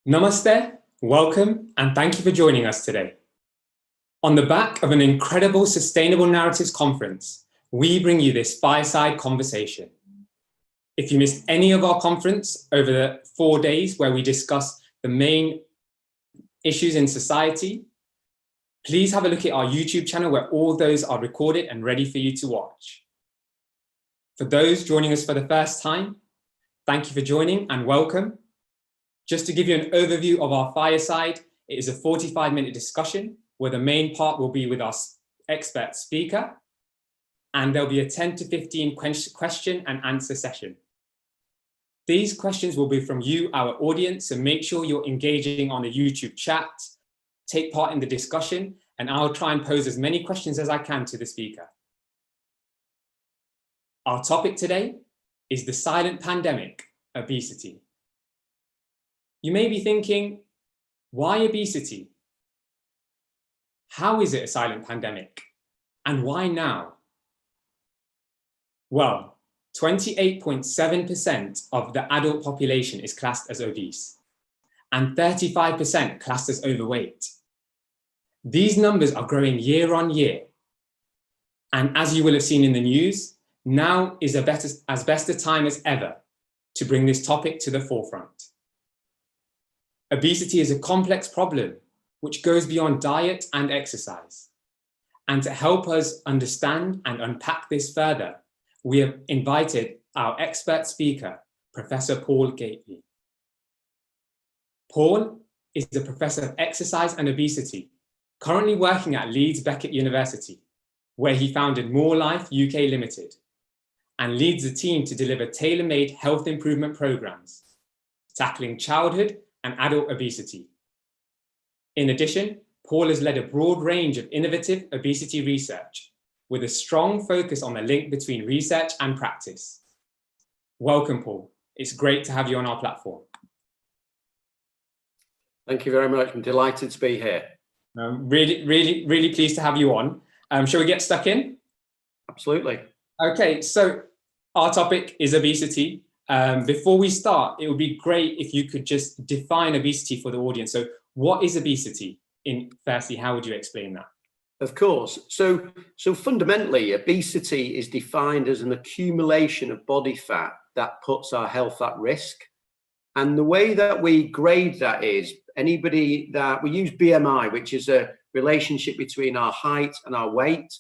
Namaste, welcome, and thank you for joining us today. On the back of an incredible Sustainable Narratives conference, we bring you this fireside conversation. If you missed any of our conference over the 4 days where we discuss the main issues in society, please have a look at our YouTube channel where all those are recorded and ready for you to watch. For those joining us for the first time, thank you for joining and welcome. Just to give you an overview of our fireside, it is a 45-minute discussion where the main part will be with our expert speaker, and there'll be a 10 to 15 question and answer session. These questions will be from you, our audience, so make sure you're engaging on the YouTube chat, take part in the discussion, and I'll try and pose as many questions as I can to the speaker. Our topic today is the silent pandemic, obesity. You may be thinking, why obesity? How is it a silent pandemic? And why now? Well, 28.7% of the adult population is classed as obese, and 35% classed as overweight. These numbers are growing year on year. And as you will have seen in the news, now is as best a time as ever to bring this topic to the forefront. Obesity is a complex problem which goes beyond diet and exercise. And to help us understand and unpack this further, we have invited our expert speaker, Professor Paul Gately. Paul is the Professor of Exercise and Obesity, currently working at Leeds Beckett University, where he founded More Life UK Limited, and leads the team to deliver tailor-made health improvement programs, tackling childhood and adult obesity. In addition, Paul has led a broad range of innovative obesity research with a strong focus on the link between research and practice. Welcome, Paul. It's great to have you on our platform. Thank you very much. I'm delighted to be here. Really pleased to have you on. Shall we get stuck in? Absolutely. Okay, so our topic is obesity. Before we start, it would be great if you could just define obesity for the audience. So what is obesity? Firstly, how would you explain that? Of course. So fundamentally, obesity is defined as an accumulation of body fat that puts our health at risk. And the way that we grade that is we use BMI, which is a relationship between our height and our weight.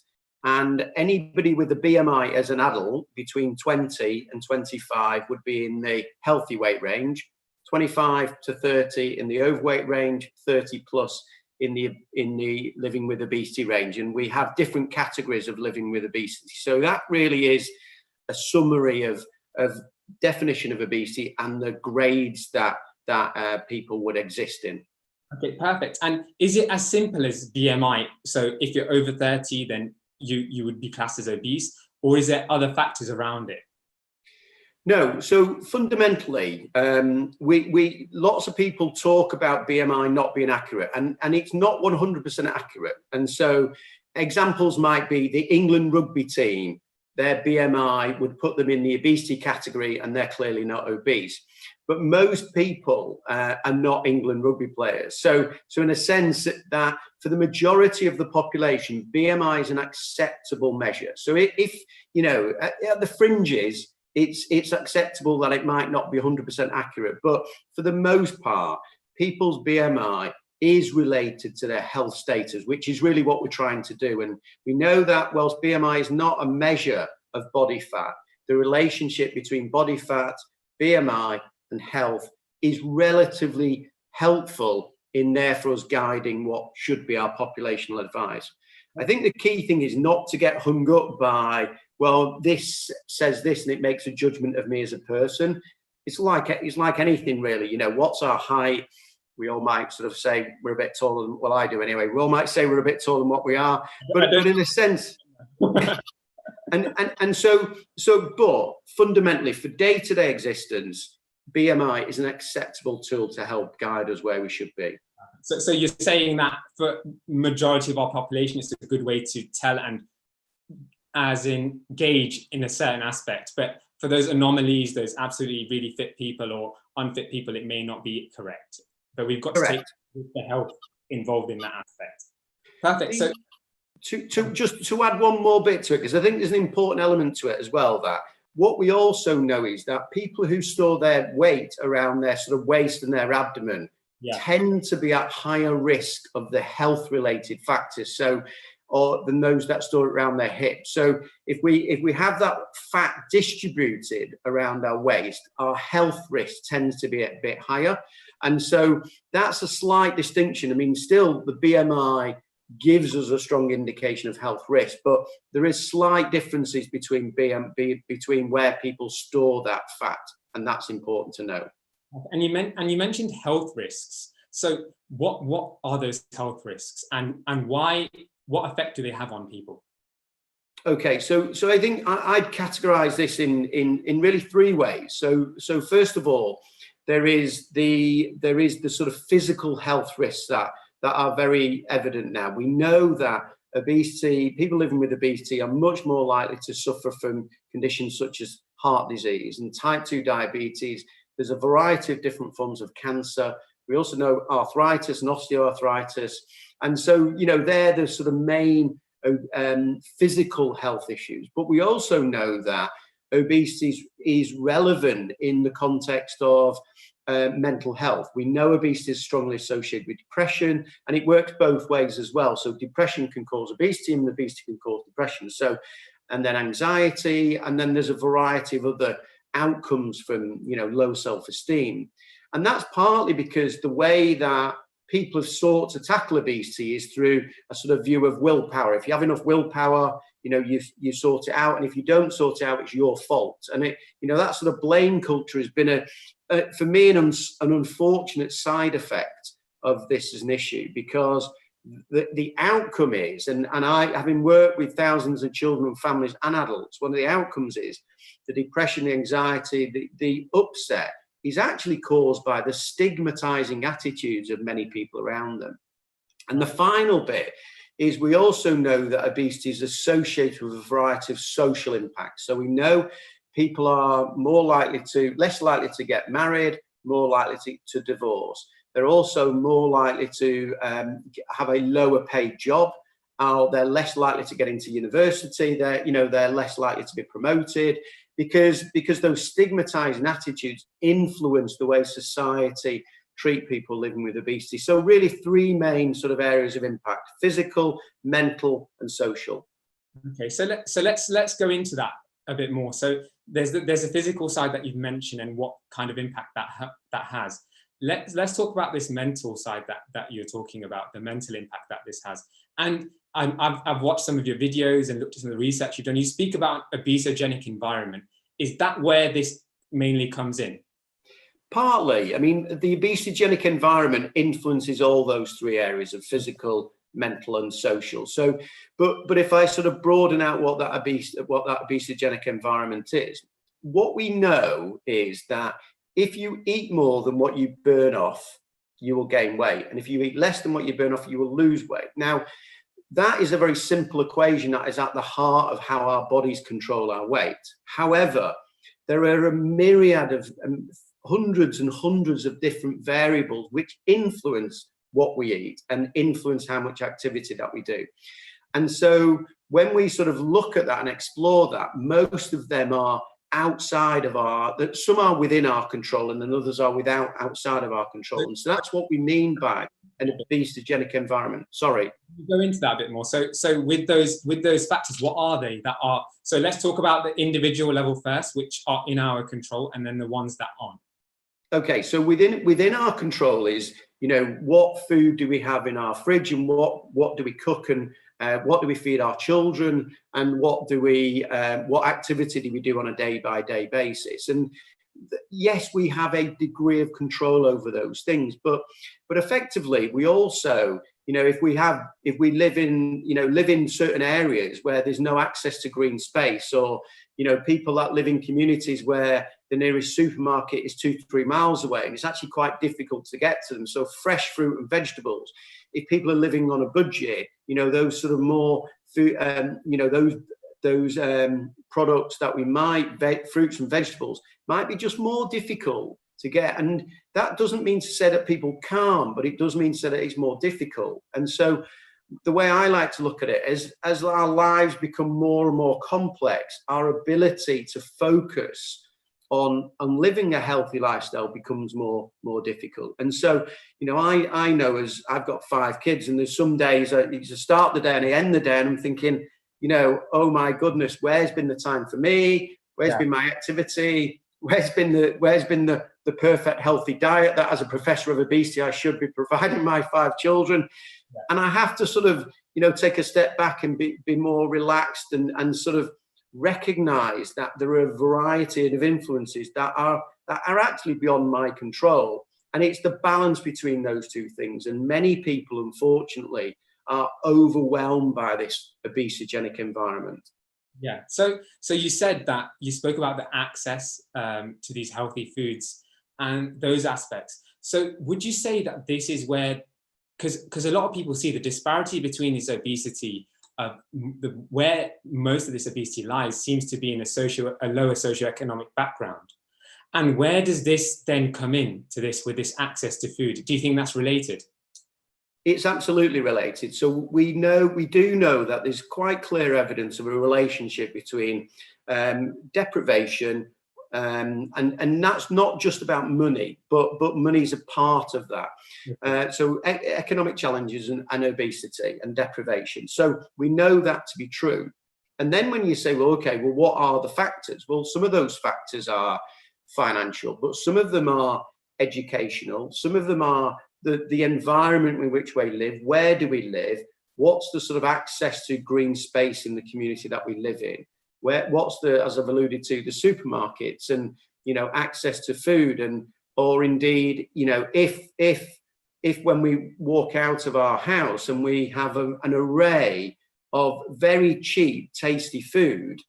And anybody with a BMI as an adult between 20 and 25 would be in the healthy weight range, 25 to 30 in the overweight range, 30 plus in the living with obesity range. And we have different categories of living with obesity. So that really is a summary of definition of obesity and the grades that people would exist in. Okay, perfect. And is it as simple as BMI? So if you're over 30, then you would be classed as obese, or is there other factors around it? No, so fundamentally, we lots of people talk about BMI not being accurate, and it's not 100% accurate. And so examples might be the England rugby team. Their BMI would put them in the obesity category, and they're clearly not obese. But most people are not England rugby players. So in a sense that for the majority of the population, BMI is an acceptable measure. So if you know, at the fringes, it's acceptable that it might not be 100% accurate. But for the most part, people's BMI is related to their health status, which is really what we're trying to do. And we know that whilst BMI is not a measure of body fat, the relationship between body fat, BMI, and health is relatively helpful in there for us guiding what should be our populational advice. I think the key thing is not to get hung up by, well, this says this and it makes a judgment of me as a person. It's like anything really, you know, what's our height? We all might sort of say we're a bit taller than, well, I do anyway. We all might say we're a bit taller than what we are, but in a sense, but fundamentally for day-to-day existence, BMI is an acceptable tool to help guide us where we should be. So you're saying that for majority of our population, it's a good way to tell and as in gauge in a certain aspect. But for those anomalies, those absolutely really fit people or unfit people, it may not be correct. but we've got Correct. to take the health involved in that aspect. Perfect. So to add one more bit to it, because I think there's an important element to it as well, that what we also know is that people who store their weight around their sort of waist and their abdomen tend to be at higher risk of the health related factors, or than those that store it around their hips. So if we have that fat distributed around our waist, our health risk tends to be a bit higher. And so that's a slight distinction. I mean, still the BMI gives us a strong indication of health risk, but there is slight differences between between where people store that fat, and that's important to know. And you mentioned health risks. So what are those health risks, and why? What effect do they have on people? Okay, so I think I'd categorize this in really three ways. So first of all, there is the sort of physical health risks that are very evident now. We know that obesity, people living with obesity are much more likely to suffer from conditions such as heart disease and type 2 diabetes. There's a variety of different forms of cancer. We also know arthritis and osteoarthritis. And so, they're the sort of main physical health issues. But we also know that obesity is relevant in the context of mental health. We know obesity is strongly associated with depression, and it works both ways as well. So depression can cause obesity, and obesity can cause depression. So, and then anxiety, and then there's a variety of other outcomes from, low self-esteem. And that's partly because the way that people have sought to tackle obesity is through a sort of view of willpower. If you have enough willpower, you sort it out, and if you don't sort it out, it's your fault. And that sort of blame culture has been for me an unfortunate side effect of this as an issue, because the outcome is, and I, having worked with thousands of children and families and adults, one of the outcomes is the depression, the anxiety, the upset is actually caused by the stigmatizing attitudes of many people around them. And the final bit is we also know that obesity is associated with a variety of social impacts. So we know people are less likely to get married, more likely to divorce. They're also more likely to have a lower paid job. They're less likely to get into university. They're less likely to be promoted, because those stigmatizing attitudes influence the way society treat people living with obesity. So really three main sort of areas of impact: physical, mental, and social. Okay, so let's go into that a bit more. So there's a physical side that you've mentioned and what kind of impact that has. Let's talk about this mental side that you're talking about, the mental impact that this has. And I've watched some of your videos and looked at some of the research you've done. You speak about obesogenic environment. Is that where this mainly comes in? Partly. I mean, the obesogenic environment influences all those three areas of physical, mental, and social. So, but if I sort of broaden out what that obesogenic environment is, what we know is that if you eat more than what you burn off, you will gain weight, and if you eat less than what you burn off, you will lose weight. Now, that is a very simple equation that is at the heart of how our bodies control our weight. However, there are a myriad of hundreds and hundreds of different variables which influence what we eat and influence how much activity that we do. And so when we sort of look at that and explore that, most of them are outside of some are within our control, and then others are outside of our control. And so that's what we mean by an obesogenic environment. Sorry. Go into that a bit more. So with those factors, what are they that are? So let's talk about the individual level first, which are in our control, and then the ones that aren't. Okay, so within our control is, what food do we have in our fridge, and what do we cook, and what do we feed our children, and what activity do we do on a day-by-day basis? And yes, we have a degree of control over those things, but effectively we also, if we live in certain areas where there's no access to green space, or people that live in communities where the nearest supermarket is 2 to 3 miles away, and it's actually quite difficult to get to them. So fresh fruit and vegetables, if people are living on a budget, those sort of more food, those products that fruits and vegetables might be just more difficult to get. And that doesn't mean to say that people can't, but it does mean to say that it's more difficult. And so the way I like to look at it is, as our lives become more and more complex, our ability to focus on living a healthy lifestyle becomes more difficult. And so, I know, as I've got 5 kids, and there's some days I start the day and I end the day and I'm thinking, oh my goodness, where's been the time for me? Where's been my activity? Where's been the perfect healthy diet that, as a professor of obesity, I should be providing my 5 children? And I have to sort of, take a step back and be more relaxed and sort of recognize that there are a variety of influences that are actually beyond my control. And it's the balance between those two things. And many people, unfortunately, are overwhelmed by this obesogenic environment. Yeah. So you said that you spoke about the access to these healthy foods and those aspects. So would you say that this is where, because a lot of people see the disparity between this obesity, where most of this obesity lies seems to be in a lower socioeconomic background. And where does this then come in to this with this access to food? Do you think that's related? It's absolutely related. So we do know that there's quite clear evidence of a relationship between deprivation, and that's not just about money, but money is a part of that. So economic challenges and obesity and deprivation. So we know that to be true. And then when you say, well, okay, well, what are the factors? Well, some of those factors are financial, but some of them are educational. Some of them are the environment in which we live. Where do we live? What's the sort of access to green space in the community that we live in? What's the, as I've alluded to, the supermarkets and, access to food, and, or indeed, if when we walk out of our house and we have an array of very cheap, tasty food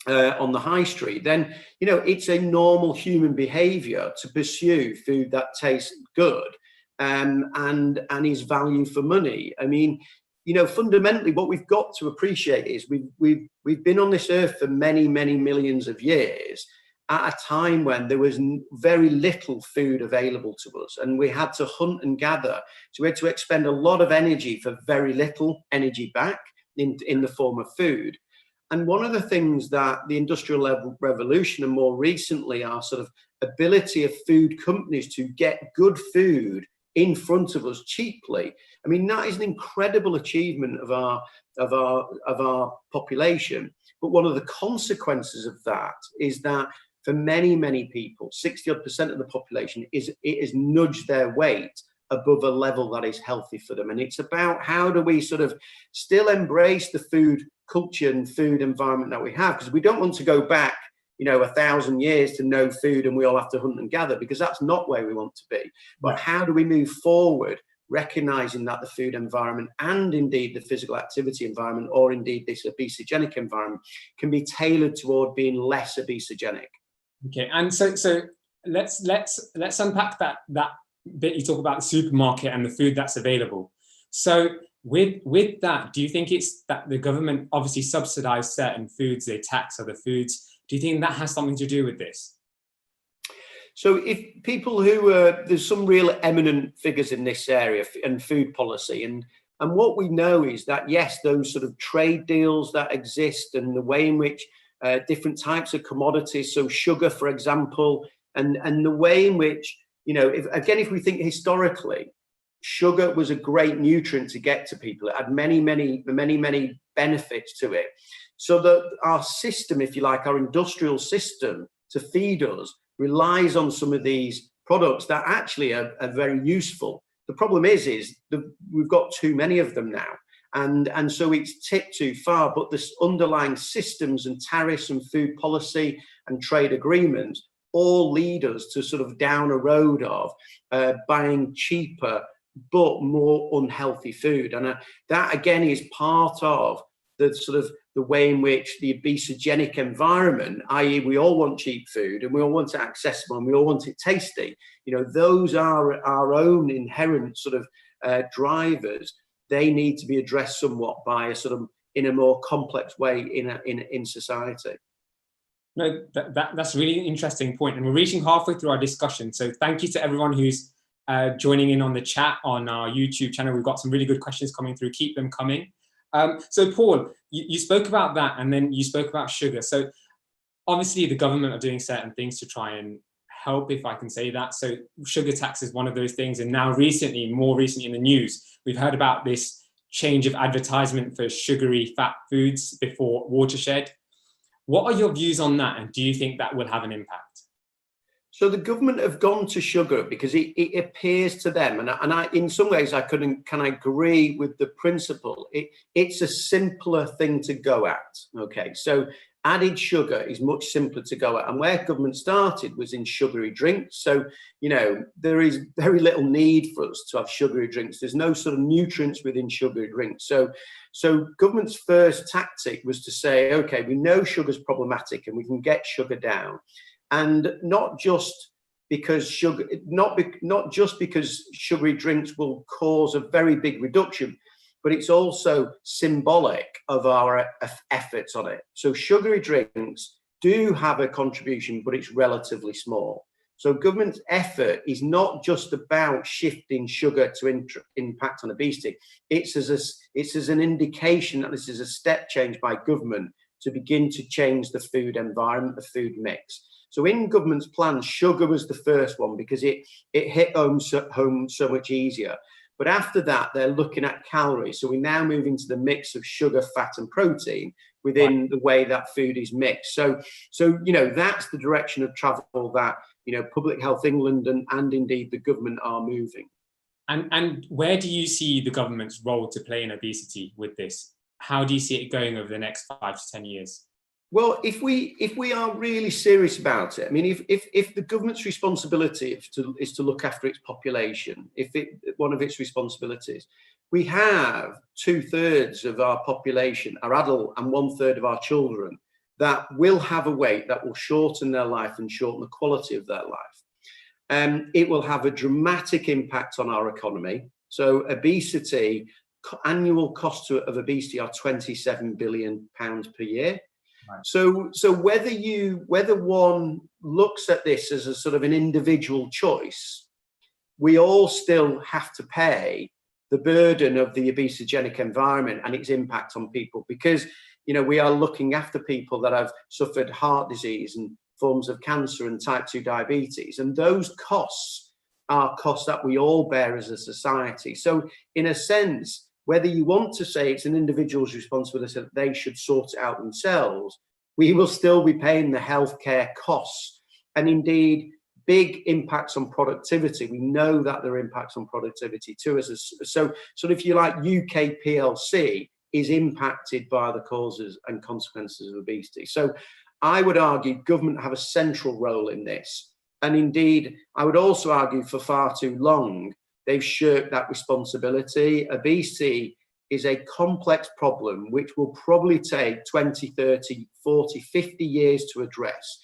on the high street, then, it's a normal human behavior to pursue food that tastes good and is value for money. I mean, fundamentally, what we've got to appreciate is we've been on this earth for many, many millions of years at a time when there was very little food available to us, and we had to hunt and gather. So we had to expend a lot of energy for very little energy back in the form of food. And one of the things that the Industrial Revolution, and more recently our sort of ability of food companies to get good food in front of us cheaply, I mean, that is an incredible achievement of our population. But one of the consequences of that is that for many, many people, 60% of the population, it has nudged their weight above a level that is healthy for them. And it's about how do we sort of still embrace the food culture and food environment that we have, because we don't want to go back 1,000 years to no food and we all have to hunt and gather, because that's not where we want to be. But how do we move forward, recognizing that the food environment and indeed the physical activity environment, or indeed this obesogenic environment, can be tailored toward being less obesogenic? Okay, and so let's unpack that bit you talk about, the supermarket and the food that's available. So with that, do you think it's that the government obviously subsidize certain foods, they tax other foods? Do you think that has something to do with this? So if people who there's some real eminent figures in this area and food policy, and what we know is that, yes, those sort of trade deals that exist and the way in which different types of commodities, so sugar, for example, and the way in which, if we think historically, sugar was a great nutrient to get to people. It had many, many, many, many benefits to it. So that our system, if you like, our industrial system to feed us relies on some of these products that actually are very useful. The problem is that we've got too many of them now. And so it's tipped too far, but the underlying systems and tariffs and food policy and trade agreements all lead us to sort of down a road of buying cheaper but more unhealthy food. And that again is part of the sort of the way in which the obesogenic environment, i.e. we all want cheap food and we all want it accessible and we all want it tasty, those are our own inherent sort of drivers. They need to be addressed somewhat by a sort of in a more complex way in society. No, that's a really interesting point. And we're reaching halfway through our discussion. So thank you to everyone who's joining in on the chat on our YouTube channel. We've got some really good questions coming through. Keep them coming. So Paul, you spoke about that, and then you spoke about sugar. So obviously the government are doing certain things to try and help, if I can say that. So sugar tax is one of those things. And now more recently in the news, we've heard about this change of advertisement for sugary fat foods before watershed. What are your views on that, and do you think that will have an impact? So the government have gone to sugar because it appears to them, and I in some ways I can agree with the principle. It's a simpler thing to go at. Okay, so added sugar is much simpler to go at, and where government started was in sugary drinks. So there is very little need for us to have sugary drinks. There's no sort of nutrients within sugary drinks. So government's first tactic was to say, okay, we know sugar's problematic and we can get sugar down. And not just because sugary drinks will cause a very big reduction, but it's also symbolic of our efforts on it. So sugary drinks do have a contribution, but it's relatively small. So government's effort is not just about shifting sugar to impact on obesity. It's as an indication that this is a step change by government to begin to change the food environment, the food mix. So in government's plan, sugar was the first one because it hit home so much easier. But after that, they're looking at calories. So we now move into the mix of sugar, fat, and protein within the way that food is mixed. So that's the direction of travel that Public Health England and indeed the government are moving. And where do you see the government's role to play in obesity with this? How do you see it going over the next 5 to 10 years? Well, if we are really serious about it, I mean, if the government's responsibility is to look after its population, one of its responsibilities, we have 2/3 of our population are adult and 1/3 of our children that will have a weight that will shorten their life and shorten the quality of their life. It will have a dramatic impact on our economy. So obesity, annual costs of obesity are £27 billion per year. Right. So whether one looks at this as a sort of an individual choice, we all still have to pay the burden of the obesogenic environment and its impact on people, because we are looking after people that have suffered heart disease and forms of cancer and type 2 diabetes, and those costs are costs that we all bear as a society. So in a sense, whether you want to say it's an individual's responsibility that they should sort it out themselves, we will still be paying the healthcare costs, and indeed big impacts on productivity. We know that there are impacts on productivity too. So if you like, UK PLC is impacted by the causes and consequences of obesity. So I would argue government have a central role in this. And indeed, I would also argue for far too long, they've shirked that responsibility. Obesity is a complex problem which will probably take 20, 30, 40, 50 years to address.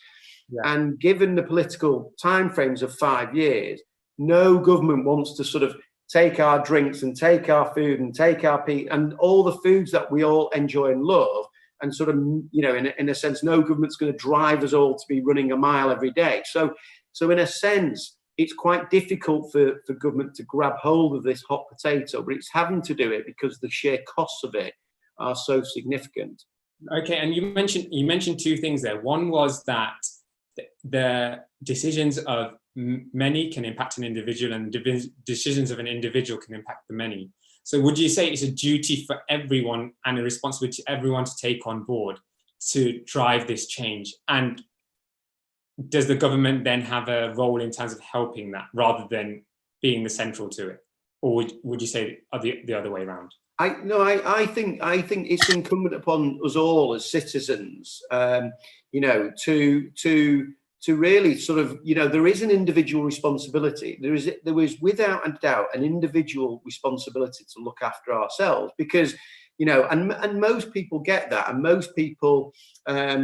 Yeah. And given the political timeframes of 5 years, no government wants to sort of take our drinks and take our food and take our and all the foods that we all enjoy and love, and sort of, in a sense, no government's going to drive us all to be running a mile every day. So in a sense, it's quite difficult for government to grab hold of this hot potato, but it's having to do it because the sheer costs of it are so significant. Okay, and you mentioned two things there. One was that the decisions of many can impact an individual, and decisions of an individual can impact the many. So would you say it's a duty for everyone and a responsibility to everyone to take on board to drive this change? And does the government then have a role in terms of helping that rather than being the central to it? Or would you say the other way around? I think it's incumbent upon us all as citizens, to really sort of, there is an individual responsibility. There is without a doubt an individual responsibility to look after ourselves, because, and most people get that. And most people, a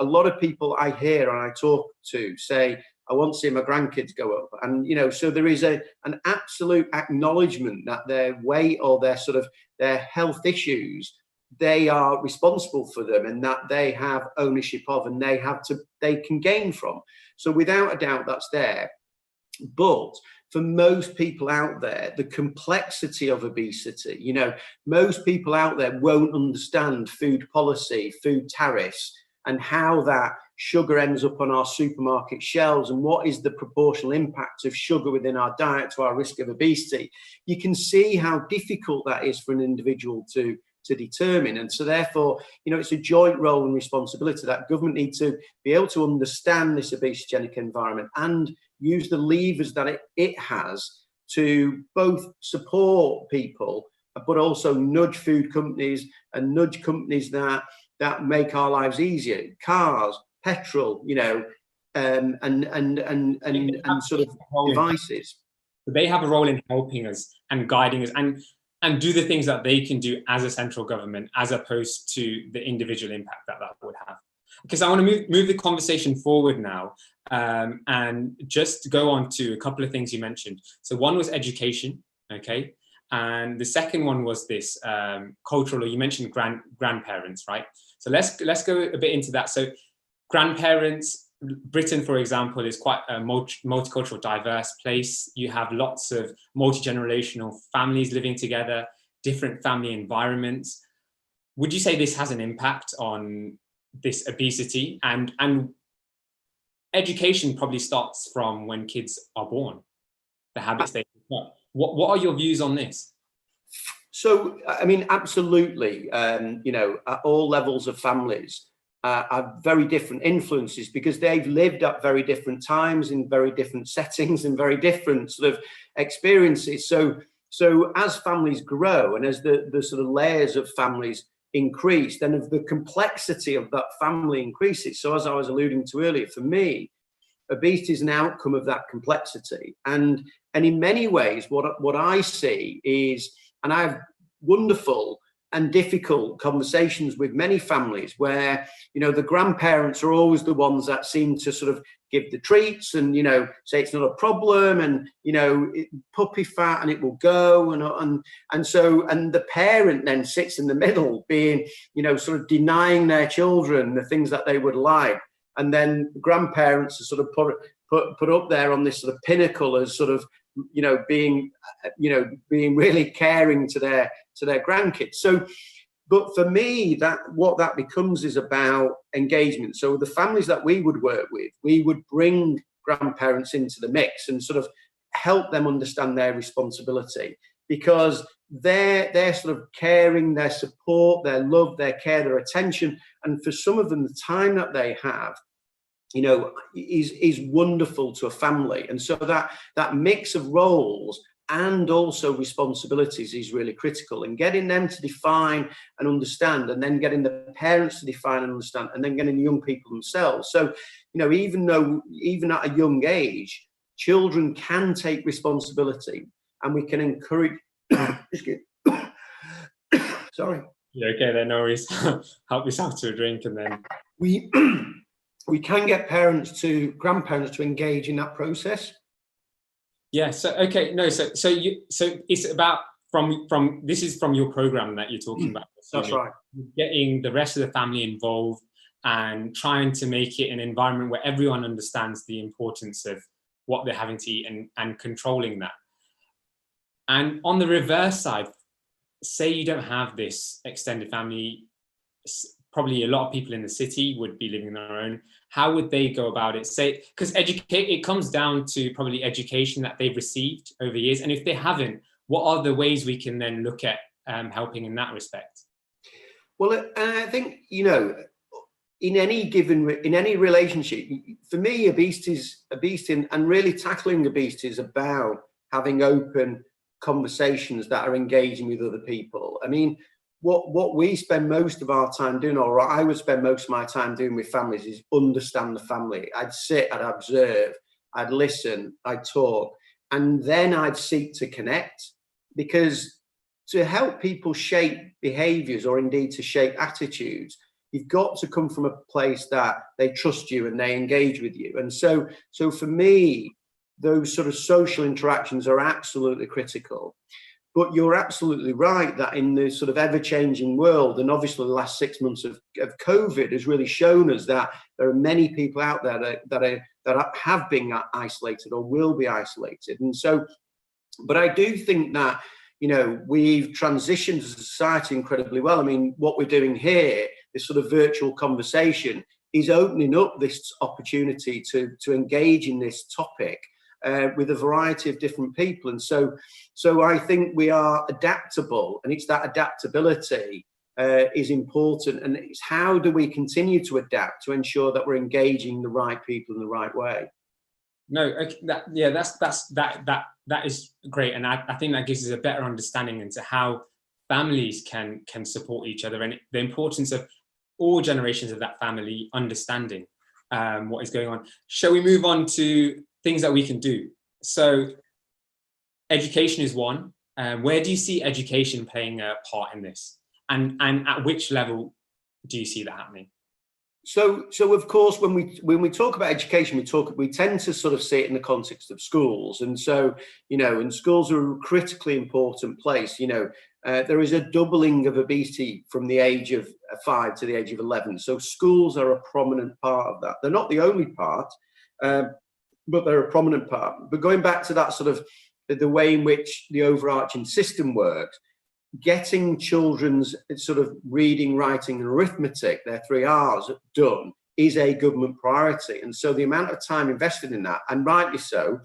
lot of people I hear and I talk to say, I want to see my grandkids go up. And, so there is an absolute acknowledgement that their weight or their health issues they are responsible for them and that they have ownership of and they can gain from. So without a doubt, that's there. But for most people out there, the complexity of obesity, you know, most people out there won't understand food policy, food tariffs, and how that sugar ends up on our supermarket shelves and what is the proportional impact of sugar within our diet to our risk of obesity. You can see how difficult that is for an individual to determine. And so therefore, you know, it's a joint role and responsibility that government need to be able to understand this obesogenic environment and use the levers that it has to both support people, but also nudge food companies and nudge companies that make our lives easier, cars, petrol, you know, and sort of devices. They have a role in helping us and guiding us and do the things that they can do as a central government, as opposed to the individual impact that would have. Because I want to move the conversation forward now, and just go on to a couple of things you mentioned. So one was education, okay? And the second one was this cultural, or you mentioned grandparents, right? So let's go a bit into that. So grandparents, Britain, for example, is quite a multicultural, diverse place. You have lots of multi-generational families living together, different family environments. Would you say this has an impact on this obesity? And education probably starts from when kids are born, the habits they develop. What are your views on this? So, I mean, absolutely, you know, at all levels of families, have very different influences because they've lived at very different times in very different settings and very different sort of experiences. So as families grow and as the sort of layers of families increase, then the complexity of that family increases. So as I was alluding to earlier, for me, obesity is an outcome of that complexity. And in many ways, what I see is, and I have wonderful and difficult conversations with many families where, you know, the grandparents are always the ones that seem to sort of give the treats and, you know, say it's not a problem and, you know, puppy fat and it will go. And so the parent then sits in the middle being, you know, sort of denying their children the things that they would like. And then the grandparents are sort of put up there on this sort of pinnacle as sort of, you know, being really caring to their grandkids. So, but for me, what that becomes is about engagement. So the families that we would work with, we would bring grandparents into the mix and sort of help them understand their responsibility, because they're sort of caring, their support, their love, their care, their attention, and for some of them, the time that they have, you know, is wonderful to a family. And so that mix of roles and also responsibilities is really critical, and getting them to define and understand, and then getting the parents to define and understand, and then getting the young people themselves. So, you know, even at a young age, children can take responsibility, and we can encourage. Sorry. Yeah, okay, then no worries. Help yourself to a drink, and then we can get grandparents to engage in that process. Yeah. So okay, no. So it's about from this is from your program that you're talking about. That's right. Getting the rest of the family involved and trying to make it an environment where everyone understands the importance of what they're having to eat and controlling that. And on the reverse side, say you don't have this extended family, probably a lot of people in the city would be living on their own. How would they go about it? Say, because it comes down to probably education that they've received over the years. And if they haven't, what are the ways we can then look at helping in that respect? Well, I think, you know, in any relationship, for me, obesity and really tackling obesity is about having open conversations that are engaging with other people. I mean, what we spend most of our time doing, or I would spend most of my time doing with families, is understand the family. I'd sit, I'd observe, I'd listen, I'd talk, and then I'd seek to connect, because to help people shape behaviors, or indeed to shape attitudes, you've got to come from a place that they trust you and they engage with you. And so for me, those sort of social interactions are absolutely critical. But you're absolutely right that in the sort of ever-changing world, and obviously the last 6 months of COVID has really shown us that there are many people out there that have been isolated or will be isolated. And so, but I do think that, you know, we've transitioned as a society incredibly well. I mean, what we're doing here, this sort of virtual conversation, is opening up this opportunity to engage in this topic with a variety of different people. And so I think we are adaptable, and it's that adaptability is important. And it's how do we continue to adapt to ensure that we're engaging the right people in the right way. No, okay, that is great, and I think that gives us a better understanding into how families can support each other, and the importance of all generations of that family understanding what is going on. Shall we move on to things that we can do? So education is one. Where do you see education playing a part in this? And at which level do you see that happening? So of course, when we talk about education, we tend to sort of see it in the context of schools. And so, you know, and schools are a critically important place. You know, there is a doubling of obesity from the age of 5 to the age of 11. So schools are a prominent part of that. They're not the only part, but they're a prominent part. But going back to that sort of the way in which the overarching system works, getting children's sort of reading, writing and arithmetic, their 3 R's, done is a government priority. And so the amount of time invested in that, and rightly so,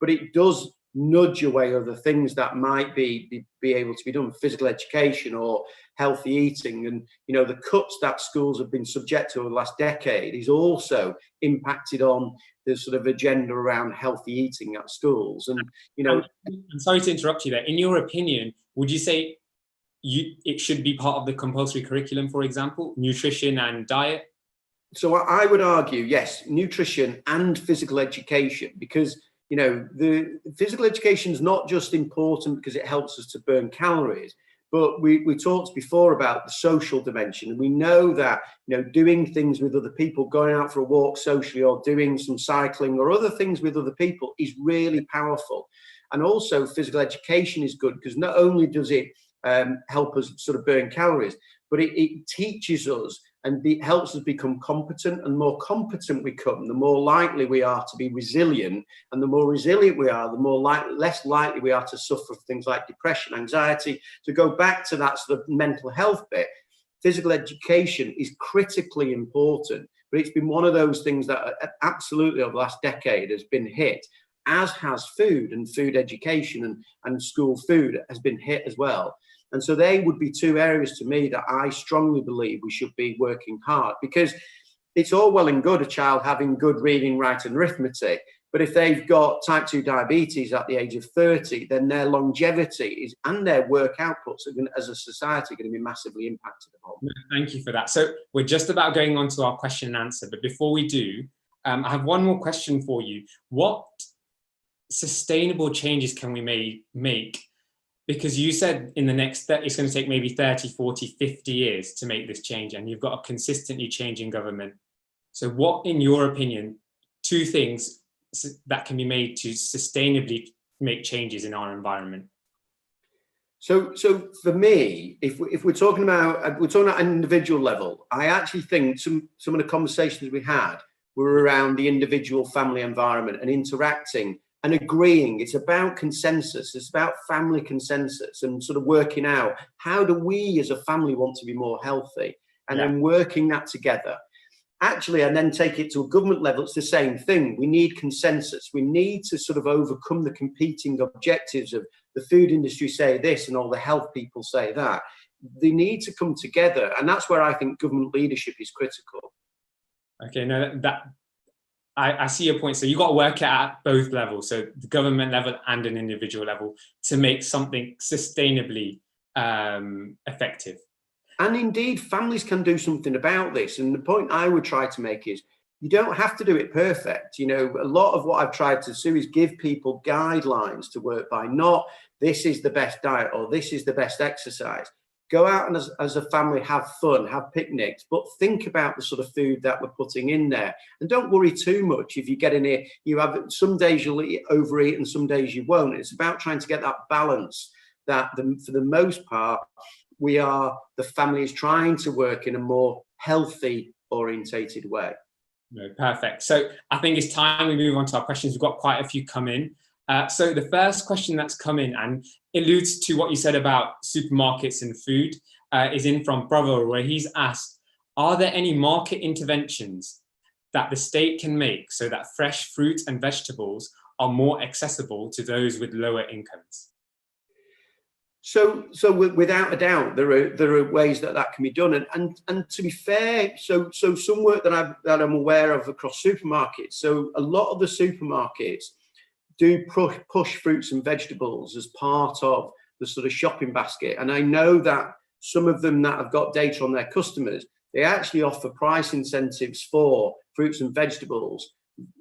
but it does nudge away other things that might be able to be done, physical education or healthy eating. And, you know, the cuts that schools have been subject to over the last decade is also impacted on the sort of agenda around healthy eating at schools. And, you know, I'm sorry to interrupt you there. In your opinion, would you say it should be part of the compulsory curriculum, for example, nutrition and diet? So I would argue, yes, nutrition and physical education, because, you know, the physical education is not just important because it helps us to burn calories, but we talked before about the social dimension. And we know that, you know, doing things with other people, going out for a walk socially or doing some cycling or other things with other people is really powerful. And also physical education is good because not only does it help us sort of burn calories, but it teaches us and helps us become competent. And the more competent we become, the more likely we are to be resilient. And the more resilient we are, the more less likely we are to suffer from things like depression, anxiety. To go back to that sort of mental health bit, physical education is critically important. But it's been one of those things that absolutely over the last decade has been hit, as has food and food education, and school food has been hit as well. And so they would be 2 areas to me that I strongly believe we should be working hard, because it's all well and good a child having good reading, writing, arithmetic, but if they've got type 2 diabetes at the age of 30, then their longevity and their work outputs are as a society going to be massively impacted upon. Thank you for that. So we're just about going on to our question and answer, but before we do, I have one more question for you. What sustainable changes can we make? Because you said in the next, it's going to take maybe 30, 40, 50 years to make this change, and you've got a consistently changing government. So what, in your opinion, 2 things that can be made to sustainably make changes in our environment? So for me, if we're talking about an individual level, I actually think some of the conversations we had were around the individual family environment and interacting and agreeing. It's about consensus. It's about family consensus and sort of working out how do we as a family want to be more healthy, and then working that together. Actually, and then take it to a government level, it's the same thing. We need consensus. We need to sort of overcome the competing objectives of the food industry say this and all the health people say that. They need to come together. And that's where I think government leadership is critical. Okay, no, I see your point. So you've got to work it at both levels, so the government level and an individual level, to make something sustainably effective. And indeed, families can do something about this. And the point I would try to make is you don't have to do it perfect. You know, a lot of what I've tried to do is give people guidelines to work by, not this is the best diet or this is the best exercise. Go out and as a family, have fun, have picnics, but think about the sort of food that we're putting in there. And don't worry too much if you get in here. You have some days you'll overeat and some days you won't. It's about trying to get that balance that for the most part, the family is trying to work in a more healthy orientated way. No, perfect. So I think it's time we move on to our questions. We've got quite a few come in. So the first question that's come in and alludes to what you said about supermarkets and food is in from Bravo, where he's asked, are there any market interventions that the state can make so that fresh fruits and vegetables are more accessible to those with lower incomes? So without a doubt, there are ways that can be done, and to be fair, so some work that I'm aware of across supermarkets. So a lot of the supermarkets do push fruits and vegetables as part of the sort of shopping basket, and I know that some of them that have got data on their customers, they actually offer price incentives for fruits and vegetables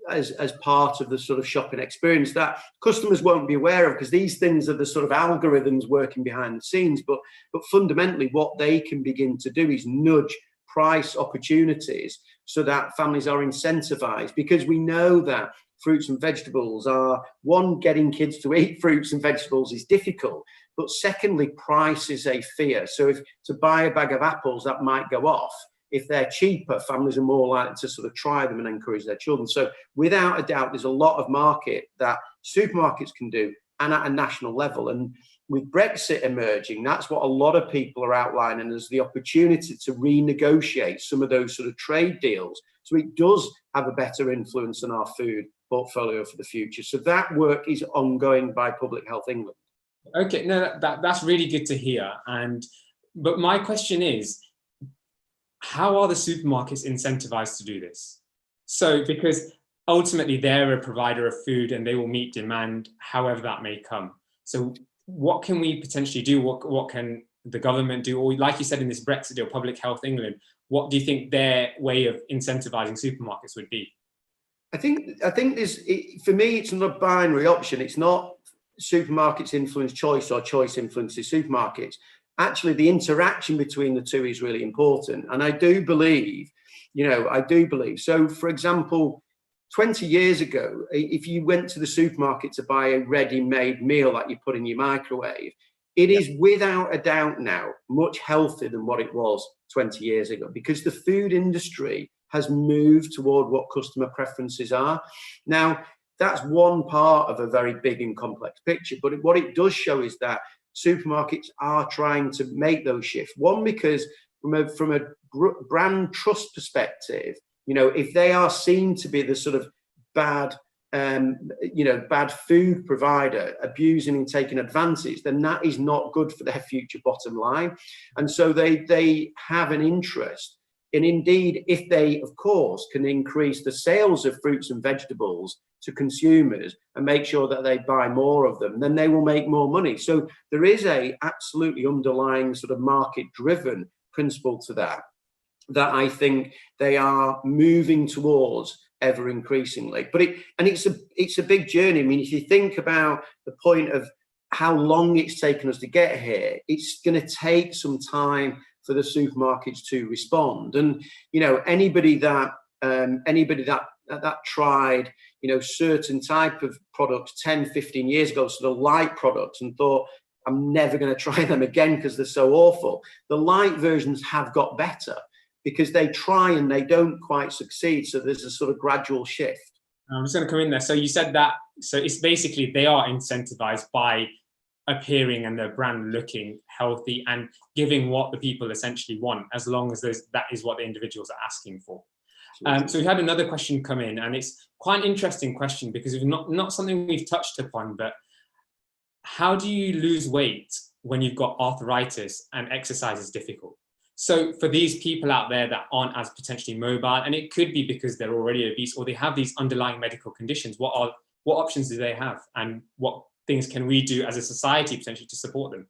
as part of the sort of shopping experience that customers won't be aware of, because these things are the sort of algorithms working behind the scenes. But fundamentally, what they can begin to do is nudge price opportunities so that families are incentivized, because we know that fruits and vegetables are, one, getting kids to eat fruits and vegetables is difficult, but secondly, price is a fear. So if to buy a bag of apples, that might go off. If they're cheaper, families are more likely to sort of try them and encourage their children. So without a doubt, there's a lot of market that supermarkets can do, and at a national level. And with Brexit emerging, that's what a lot of people are outlining as the opportunity to renegotiate some of those sort of trade deals. So it does have a better influence on our food portfolio for the future. So that work is ongoing by Public Health England. Okay, no, that's really good to hear. But my question is, how are the supermarkets incentivized to do this? So, because ultimately they're a provider of food and they will meet demand however that may come. So what can we potentially do? What can the government do? Or like you said in this Brexit deal, Public Health England, what do you think their way of incentivizing supermarkets would be? I think this, for me, it's not a binary option. It's not supermarkets influence choice or choice influences supermarkets. Actually, the interaction between the two is really important. And I do believe. So, for example, 20 years ago, if you went to the supermarket to buy a ready-made meal that you put in your microwave, it is without a doubt now much healthier than what it was 20 years ago, because the food industry has moved toward what customer preferences are. Now, that's one part of a very big and complex picture. But what it does show is that supermarkets are trying to make those shifts. One, because from a brand trust perspective, if they are seen to be the sort of bad food provider, abusing and taking advantage, then that is not good for their future bottom line. And so they have an interest. And indeed, if they, of course, can increase the sales of fruits and vegetables to consumers and make sure that they buy more of them, then they will make more money. So there is a absolutely underlying sort of market-driven principle to that I think they are moving towards ever increasingly. But it's a big journey. I mean, if you think about the point of how long it's taken us to get here, it's going to take some time for the supermarkets to respond. And anybody that tried certain type of products 10, 15 years ago, sort of light products, and thought, I'm never going to try them again because they're so awful. The light versions have got better because they try and they don't quite succeed. So there's a sort of gradual shift. I'm just going to come in there. So you said that, so it's basically they are incentivized by appearing and their brand looking healthy and giving what the people essentially want, as long as that is what the individuals are asking for. So we had another question come in, and it's quite an interesting question because it's not something we've touched upon, but how do you lose weight when you've got arthritis and exercise is difficult? So for these people out there that aren't as potentially mobile, and it could be because they're already obese or they have these underlying medical conditions, what options do they have, and what things can we do as a society potentially to support them?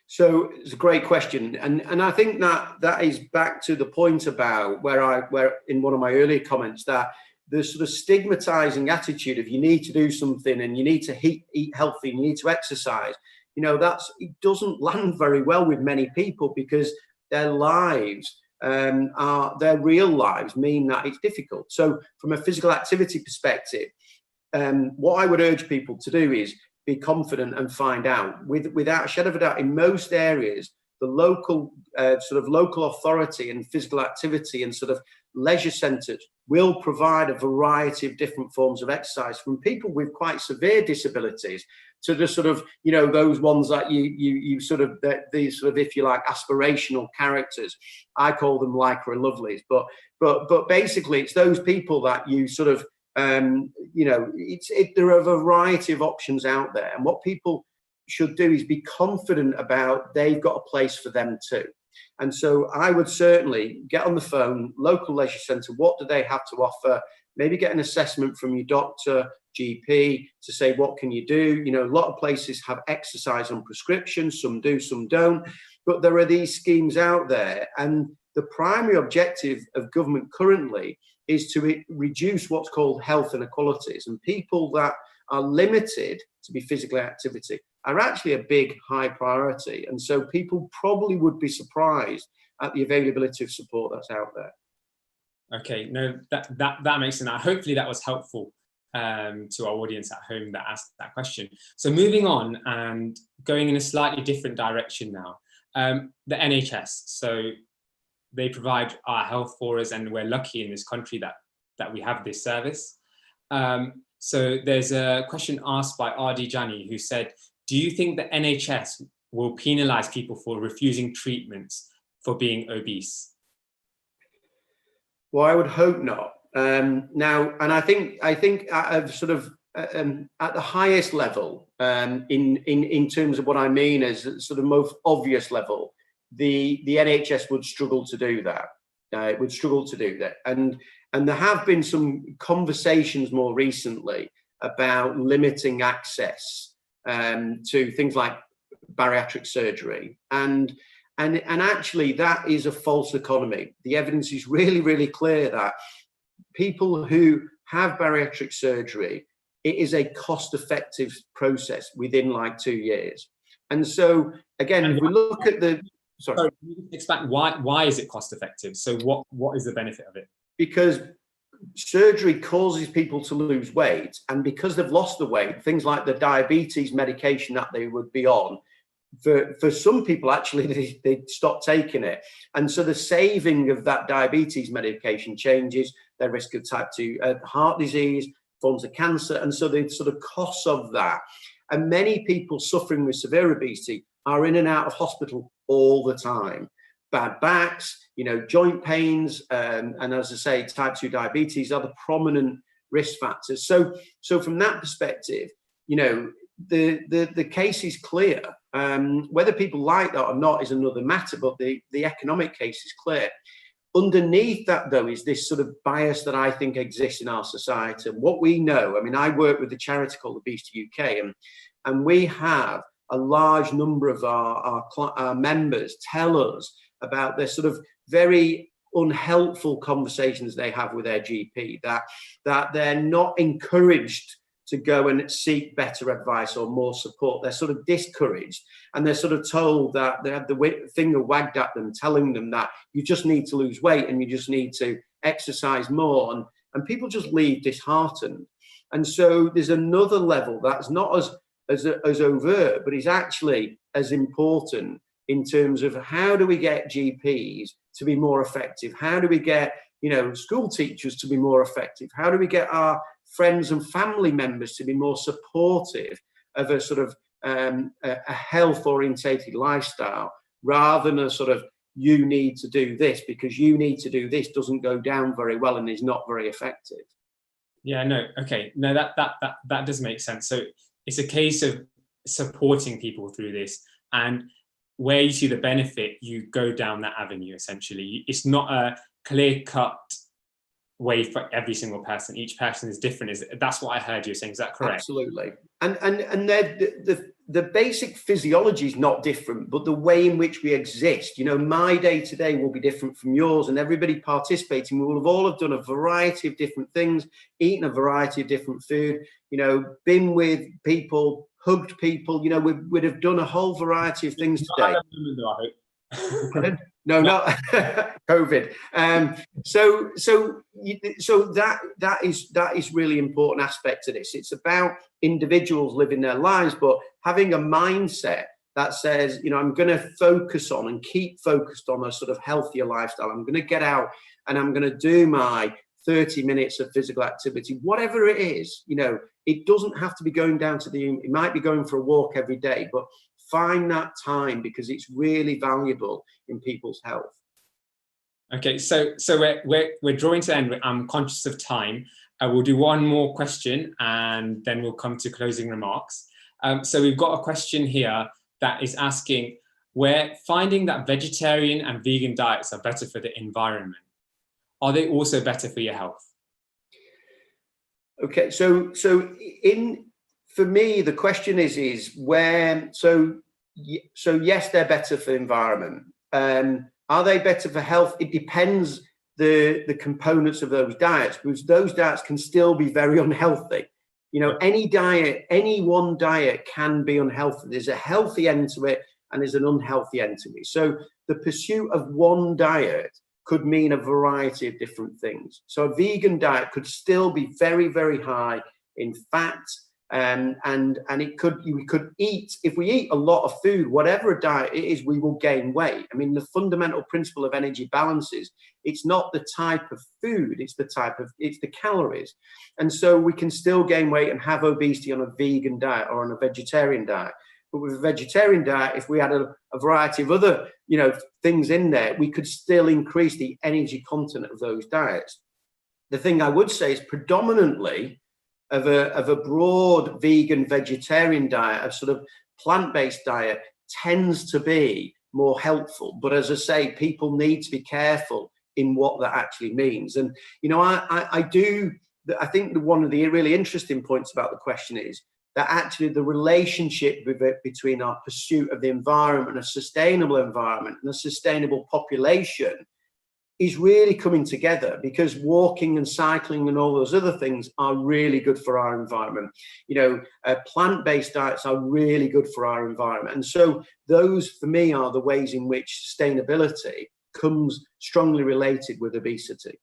So it's a great question, and I think that is back to the point about where in one of my earlier comments, that the sort of stigmatizing attitude of you need to do something and you need to eat healthy and you need to exercise. It doesn't land very well with many people because their lives their real lives mean that it's difficult. So from a physical activity perspective, what I would urge people to do is be confident and find out. Without a shadow of a doubt, in most areas, the local local authority and physical activity and sort of leisure centres will provide a variety of different forms of exercise, from people with quite severe disabilities to the sort of, you know, those ones that you sort of, these sort of, if you like, aspirational characters. I call them Lycra Lovelies, but basically it's those people that you sort of, you know, there are a variety of options out there, and what people should do is be confident about they've got a place for them too. And so I would certainly get on the phone, local leisure centre, what do they have to offer? Maybe get an assessment from your doctor, GP, to say, what can you do? You know, a lot of places have exercise on prescription, some do, some don't, but there are these schemes out there. And the primary objective of government currently is to reduce what's called health inequalities, and people that are limited to be physical activity are actually a big, high priority. And so people probably would be surprised at the availability of support that's out there. Okay, no, that makes sense. Hopefully that was helpful to our audience at home that asked that question. So moving on and going in a slightly different direction now, the NHS. So they provide our health for us, and we're lucky in this country that we have this service. So there's a question asked by RD Jani, who said, do you think the NHS will penalize people for refusing treatments for being obese? Well, I would hope not. Now, and I think at sort of at the highest level, in terms of what I mean as sort of most obvious level, the NHS would struggle to do that. It would struggle to do that, and there have been some conversations more recently about limiting access to things like bariatric surgery, and actually that is a false economy. The evidence is really, really clear that people who have bariatric surgery, it is a cost-effective process within like 2 years. And so again, if we look at the sorry, can you expand why is it cost-effective? So what is the benefit of it? Because surgery causes people to lose weight, and because they've lost the weight, things like the diabetes medication that they would be on, for some people actually they stop taking it, and so the saving of that diabetes medication changes their risk of type 2 heart disease, forms of cancer, and so the sort of costs of that. And many people suffering with severe obesity are in and out of hospital all the time. Bad backs, you know, joint pains, and as I say, type 2 diabetes are the prominent risk factors. So from that perspective, you know, the case is clear. Whether people like that or not is another matter, but the economic case is clear. Underneath that, though, is this sort of bias that I think exists in our society. And what we know, I mean, I work with a charity called Obesity UK, and we have a large number of our members tell us about their sort of very unhelpful conversations they have with their GP, that they're not encouraged to go and seek better advice or more support. They're sort of discouraged, and they're sort of told that they have the finger wagged at them, telling them that you just need to lose weight and you just need to exercise more, and people just leave disheartened. And so there's another level that's not as overt, but is actually as important in terms of how do we get GPs to be more effective? How do we get, you know, school teachers to be more effective? How do we get our friends and family members to be more supportive of a sort of a health orientated lifestyle, rather than a sort of you need to do this because you need to do this doesn't go down very well and is not very effective. Yeah, no, okay, no, that does make sense. So it's a case of supporting people through this, and where you see the benefit, you go down that avenue. Essentially, it's not a clear-cut way for every single person. Each person is different. That's what I heard you saying. Is that correct? Absolutely. And the basic physiology is not different, but the way in which we exist, you know, my day to day will be different from yours, and everybody participating, we will have all done a variety of different things, eaten a variety of different food, you know, been with people, hugged people, you know, we'd have done a whole variety of things today. No, not COVID. So that is really important aspect to this. It's about individuals living their lives, but having a mindset that says, I'm going to focus on and keep focused on a sort of healthier lifestyle. I'm going to get out and I'm going to do my 30 minutes of physical activity, whatever it is. It doesn't have to be going down to it might be going for a walk every day, but find that time because it's really valuable in people's health. Okay, so we're drawing to the end. I'm conscious of time. We'll do one more question and then we'll come to closing remarks. So we've got a question here that is asking, we're finding that vegetarian and vegan diets are better for the environment. Are they also better for your health? Okay, so for me, the question is where, so yes, they're better for the environment. Are they better for health? It depends the components of those diets, because those diets can still be very unhealthy. Any one diet can be unhealthy. There's a healthy end to it and there's an unhealthy end to it. So the pursuit of one diet could mean a variety of different things. So a vegan diet could still be very, very high in fat, and we could eat, if we eat a lot of food, whatever a diet it is, we will gain weight. I mean, the fundamental principle of energy balance is it's not the type of food, it's the calories. And so we can still gain weight and have obesity on a vegan diet or on a vegetarian diet. But with a vegetarian diet, if we had a variety of other, things in there, we could still increase the energy content of those diets. The thing I would say is predominantly of a broad vegan vegetarian diet, a sort of plant-based diet tends to be more helpful. But as I say, people need to be careful in what that actually means. And, I think one of the really interesting points about the question is that actually the relationship between our pursuit of the environment, a sustainable environment and a sustainable population is really coming together, because walking and cycling and all those other things are really good for our environment. Plant-based diets are really good for our environment. And so those, for me, are the ways in which sustainability comes strongly related with obesity.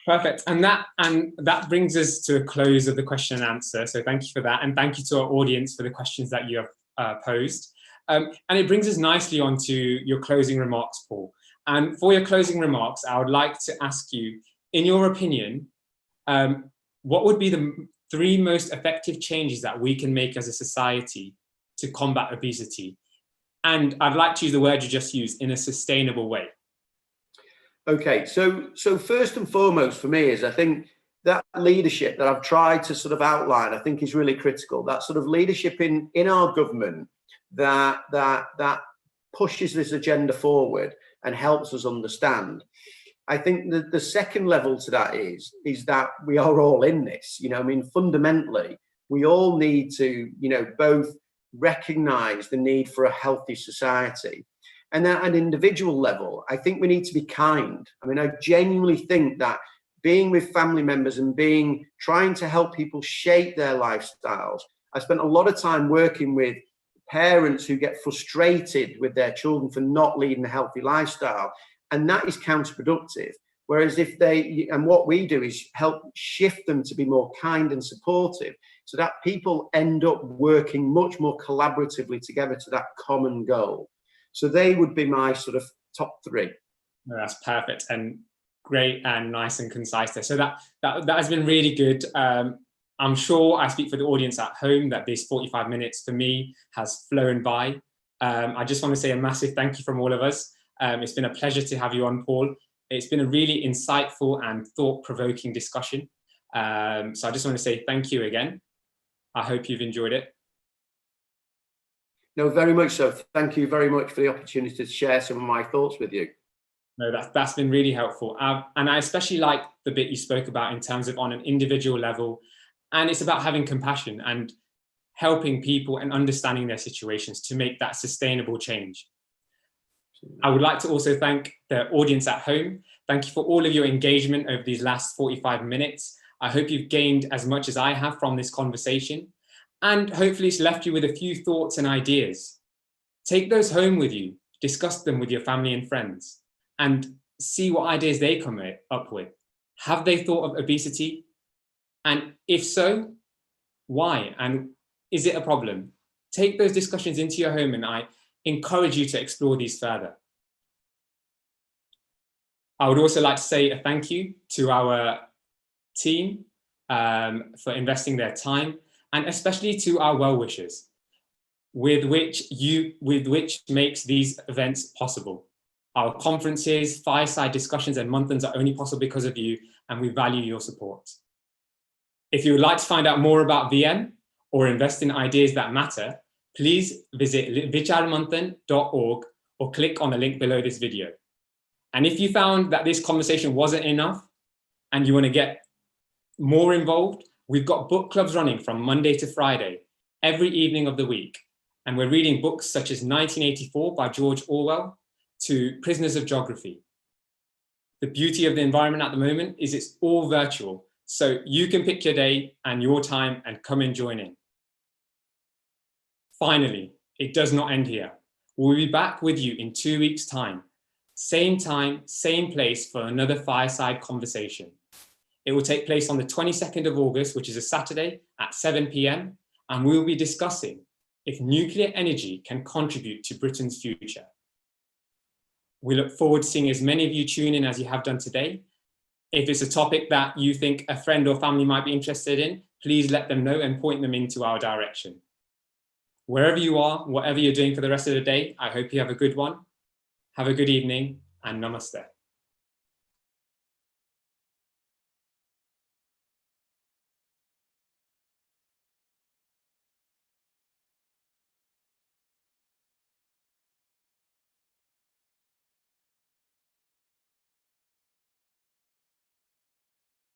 Perfect. And that brings us to a close of the question and answer. So thank you for that. And thank you to our audience for the questions that you have posed. And it brings us nicely onto your closing remarks, Paul. And for your closing remarks, I would like to ask you, in your opinion, what would be the 3 most effective changes that we can make as a society to combat obesity? And I'd like to use the word you just used, in a sustainable way. Okay, so first and foremost for me is, I think that leadership that I've tried to sort of outline, I think is really critical. That sort of leadership in our government that pushes this agenda forward and helps us understand. I think that the second level to that is that we are all in this. Fundamentally, we all need to, both recognize the need for a healthy society. And at an individual level, I think we need to be kind. I genuinely think that being with family members and trying to help people shape their lifestyles. I spent a lot of time working with parents who get frustrated with their children for not leading a healthy lifestyle. And that is counterproductive. Whereas what we do is help shift them to be more kind and supportive, so that people end up working much more collaboratively together to that common goal. So they would be my sort of top 3. No, that's perfect and great and nice and concise there. So that has been really good. I'm sure I speak for the audience at home that this 45 minutes for me has flown by. I just want to say a massive thank you from all of us. It's been a pleasure to have you on, Paul. It's been a really insightful and thought-provoking discussion. So I just want to say thank you again. I hope you've enjoyed it. No, very much so. Thank you very much for the opportunity to share some of my thoughts with you. No, that's been really helpful. And I especially like the bit you spoke about in terms of on an individual level. And it's about having compassion and helping people and understanding their situations to make that sustainable change. I would like to also thank the audience at home. Thank you for all of your engagement over these last 45 minutes. I hope you've gained as much as I have from this conversation. And hopefully it's left you with a few thoughts and ideas. Take those home with you. discuss them with your family and friends, and see what ideas they come up with. Have they thought of obesity? And if so, why? And is it a problem? Take those discussions into your home, and I encourage you to explore these further. I would also like to say a thank you to our team for investing their time, and especially to our well-wishers, with which makes these events possible. Our conferences, fireside discussions, and month-ends are only possible because of you, and we value your support. If you would like to find out more about VM or invest in ideas that matter, please visit vicharmanthan.org or click on the link below this video. And if you found that this conversation wasn't enough and you want to get more involved, we've got book clubs running from Monday to Friday, every evening of the week. And we're reading books such as 1984 by George Orwell to Prisoners of Geography. The beauty of the environment at the moment is it's all virtual. So you can pick your day and your time and come and join in. Finally, it does not end here. We'll be back with you in 2 weeks' time, same place for another fireside conversation. It will take place on the 22nd of August, which is a Saturday at 7 p.m. And we will be discussing if nuclear energy can contribute to Britain's future. We look forward to seeing as many of you tune in as you have done today. If it's a topic that you think a friend or family might be interested in, please let them know and point them into our direction. Wherever you are, whatever you're doing for the rest of the day, I hope you have a good one. Have a good evening, and namaste.